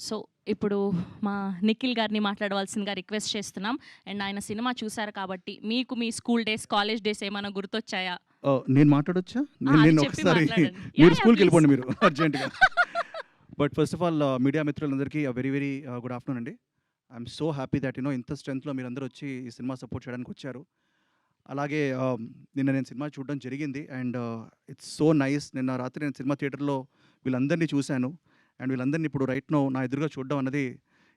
So, ఇప్పుడు మా నిఖిల్ గారిని మాట్లాడవలసిందిగా రిక్వెస్ట్ చేస్తున్నాం. అండ్ ఆయన సినిమా చూసారు కాబట్టి, మీకు మీ స్కూల్ డేస్, కాలేజ్ డేస్ ఏమైనా గుర్తొచ్చాయా? నేను మాట్లాడొచ్చా? అది నేను చెప్పి ఒకసారి మాట్లాడండి. మీరు యాహ్! ప్లీజ్. స్కూల్‌కెళ్ళిపోండి మీరు అర్జెంట్‌గా. But first of all media మిత్రులందరికీ వెరీ వెరీ గుడ్ ఆఫ్టర్‌నూన్ అండి. ఐయామ్ సో హ్యాపీ థట్ ఇంత స్ట్రెంగ్త్‌లో మీరందరూ వచ్చి ఈ సినిమా సపోర్ట్ చేయడానికి వచ్చారు. అలాగే నిన్న నేను సినిమా చూడడం జరిగింది. And it's so nice. నిన్న రాత్రి నేను సినిమా థియేటర్‌లో వీళ్ళందరినీ చూశాను. అండ్ వీళ్ళందరినీ ఇప్పుడు రైట్ నౌ నా ఎదురుగా చూడడం అన్నది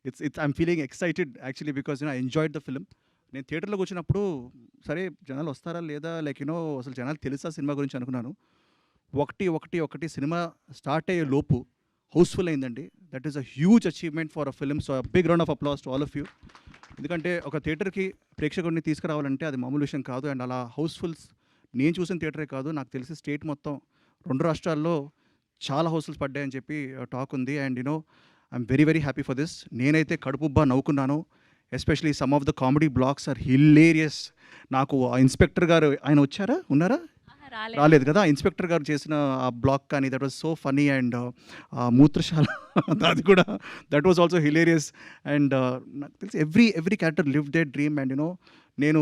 it's I'm feeling excited actually because I enjoyed the film. నేను థియేటర్‌లోకి వచ్చినప్పుడు సరే జనాలు వస్తారా లేదా లైక్ అసలు జనాలు తెలుసా సినిమా గురించి అనుకున్నాను. ఒకటి సినిమా స్టార్ట్ అయ్యే లోపు హౌస్‌ఫుల్ అయిందండి. That is a huge achievement for a film. So big round of applause to all of you. ఎందుకంటే ఒక థియేటర్‌కి ప్రేక్షకుడిని తీసుకురావాలంటే అది మామూలు విషయం కాదు. అండ్ అలా హౌస్‌ఫుల్స్ నేను చూసిన థియేటరే కాదు, నాకు తెలిసి స్టేట్ మొత్తం 2 రాష్ట్రాల్లో చాలా హౌస్‌ఫుల్స్ పడ్డాయని చెప్పి టాక్ ఉంది. And I'm very very happy for this. నేనైతే కడుపుబ్బా నవ్వుకున్నాను. Especially some of the comedy blocks are hilarious. నాకు ఆ ఇన్స్పెక్టర్ గారు ఆయన వచ్చారా? ఉన్నారా? రాలేదు కదా. ఇన్స్పెక్టర్ గారు చేసిన ఆ బ్లాక్ కానీ that was so funny. And మూత్రశాల అది కూడా that was also hilarious. And నాకు తెలిసి every character live the dream. And నేను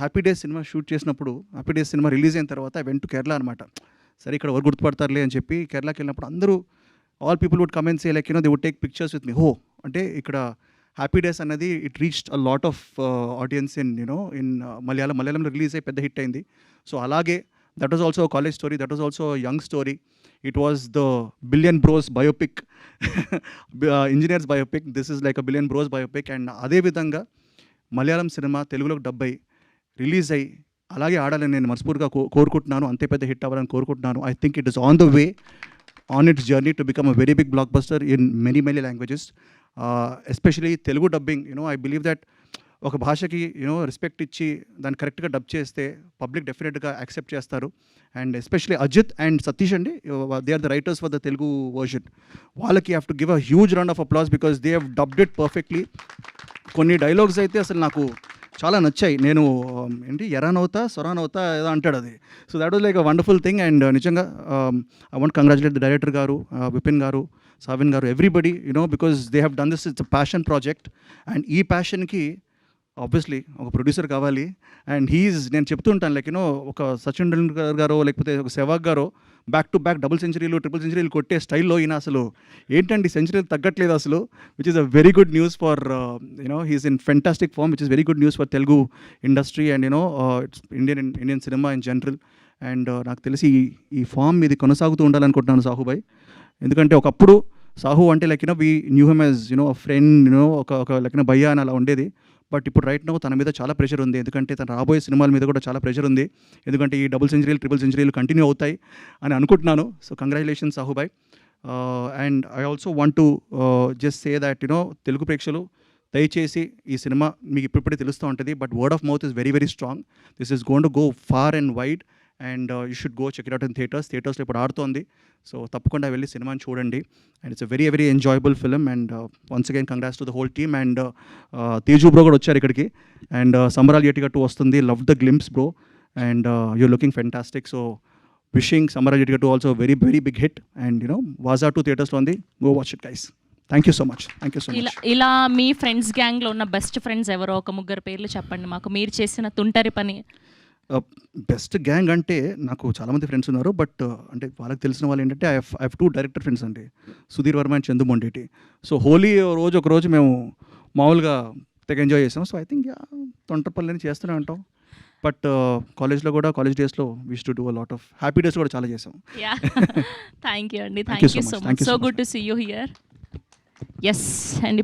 హ్యాపీ డేస్ సినిమా షూట్ చేసినప్పుడు, హ్యాపీ డేస్ సినిమా రిలీజ్ అయిన తర్వాత ఐ వెంట్ టు కేరళ అనమాట. సరే ఇక్కడ ఎవరు గుర్తుపడతారులే అని చెప్పి కేరళకి వెళ్ళినప్పుడు అందరూ all people would come and say like they would take pictures with me. అంటే ఇక్కడ హ్యాపీ డేస్ అన్నది it reached a lot of audience in మలయాళంలో రిలీజ్ అయ్యి పెద్ద హిట్ అయింది. సో అలాగే that was also college story, that was also young story. It was the Billion Bros biopic, engineers biopic. This is like a Billion Bros biopic. And అదేవిధంగా మలయాళం సినిమా తెలుగులోకి dub అయ్యి release అయ్యి అలాగే ఆడాలని నేను మనస్ఫూర్తిగా కోరుకుంటున్నాను. అంతే పెద్ద హిట్ అవ్వాలని కోరుకుంటున్నాను. I think it is on the way, on its journey to become a very big blockbuster in many languages. Especially Telugu dubbing. I believe that ఒక భాషకి రెస్పెక్ట్ ఇచ్చి దాన్ని కరెక్ట్గా డబ్ చేస్తే పబ్లిక్ డెఫినెట్గా యాక్సెప్ట్ చేస్తారు. And especially Ajith and Satish అండి, they are the writers for the Telugu version. వాళ్ళకి have to give a huge round of applause because they have dubbed it perfectly. కొన్ని డైలాగ్స్ అయితే అసలు నాకు చాలా నచ్చాయి. నేను ఎరానవుతా సొరానవుతా ఏదో అంటాడు అది. So that was like a wonderful thing. And నిజంగా I want congratulate the director garu, Vipin garu, Savin garu, everybody because they have done this. It's a passion project. And ఈ ప్యాషన్కి ఆబ్వియస్లీ ఒక ప్రొడ్యూసర్ కావాలి. అండ్ నేను చెప్తుంటాను లైక్ ఒక సచిన్ టెండూల్కర్ గారో లేకపోతే ఒక సెవాగ్ గారో బ్యాక్ టు బ్యాక్ డబుల్ సెంచరీలు, ట్రిపుల్ సెంచరీలు కొట్టే స్టైల్లో ఈయన అసలు ఏంటండి సెంచరీలు తగ్గట్లేదు అసలు, which is a very good news for his in fantastic form, which is very good news for Telugu industry and its Indian cinema in general. అండ్ నాకు తెలిసి ఈ ఫామ్ ఇది కొనసాగుతూ ఉండాలనుకుంటున్నాను సాహుబాయ్. ఎందుకంటే ఒకప్పుడు సాహు అంటే like we knew him as a friend, ఒక లైక్ భయ్యా అని అలా ఉండేది. బట్ ఇప్పుడు రైట్ నౌ తన మీద చాలా ప్రెషర్ ఉంది. ఎందుకంటే తన రాబోయే సినిమాల మీద కూడా చాలా ప్రెషర్ ఉంది. ఎందుకంటే ఈ డబుల్ సెంచరీలు, ట్రిపుల్ సెంచరీలు కంటిన్యూ అవుతాయి అని అనుకుంటున్నాను. సో కంగ్రాచులేషన్స్ సాహుబాయ్. And I also want to just say that Telugu ప్రేక్షకులు దయచేసి ఈ సినిమా మీకు ఇప్పుడిప్పుడే తెలుస్తూ ఉంటుంది. But word of mouth is very very strong. This is going to go far and wide. And you should go check it out in థియేటర్స్లో ఇప్పుడు ఆడుతోంది. సో తప్పకుండా వెళ్ళి సినిమాని చూడండి. And it's a very very enjoyable film. And once again congrats to the whole team. And Teju bro కూడా వచ్చారు ఇక్కడికి. అండ్ సంబరాలు ఎటిగట్టు వస్తుంది, love the glimpse bro. And you're looking fantastic. So wishing Sambaralu Etigattu also very very big hit. And వాజా 2 థియేటర్స్లో ఉంది. Go watch it guys. Thank you so much. ఇలా మీ friends గ్యాంగ్లో ఉన్న బెస్ట్ ఫ్రెండ్స్ ఎవరో ఒక ముగ్గురు పేర్లు చెప్పండి మాకు, మీరు చేసిన తుంటరి పని. బెస్ట్ గ్యాంగ్ అంటే నాకు చాలామంది ఫ్రెండ్స్ ఉన్నారు. బట్ అంటే వాళ్ళకి తెలిసిన వాళ్ళు ఏంటంటే ఐ హ్యావ్ 2 డైరెక్టర్ ఫ్రెండ్స్ అండి, సుధీర్ వర్మ అండ్ చందు మొండేటి. సో హోలీ ఒకరోజు మేము మామూలుగా తెగ ఎంజాయ్ చేసాం. సో ఐ థింక్ తొంటపల్లిని చేస్తూనే ఉంటాం. బట్ కాలేజ్లో కూడా కాలేజ్ డేస్లో we used to do a lot of happy days కూడా చాలా చేసాం. థ్యాంక్ యూ అండి. Thank you so much. So good to see you here. Yes and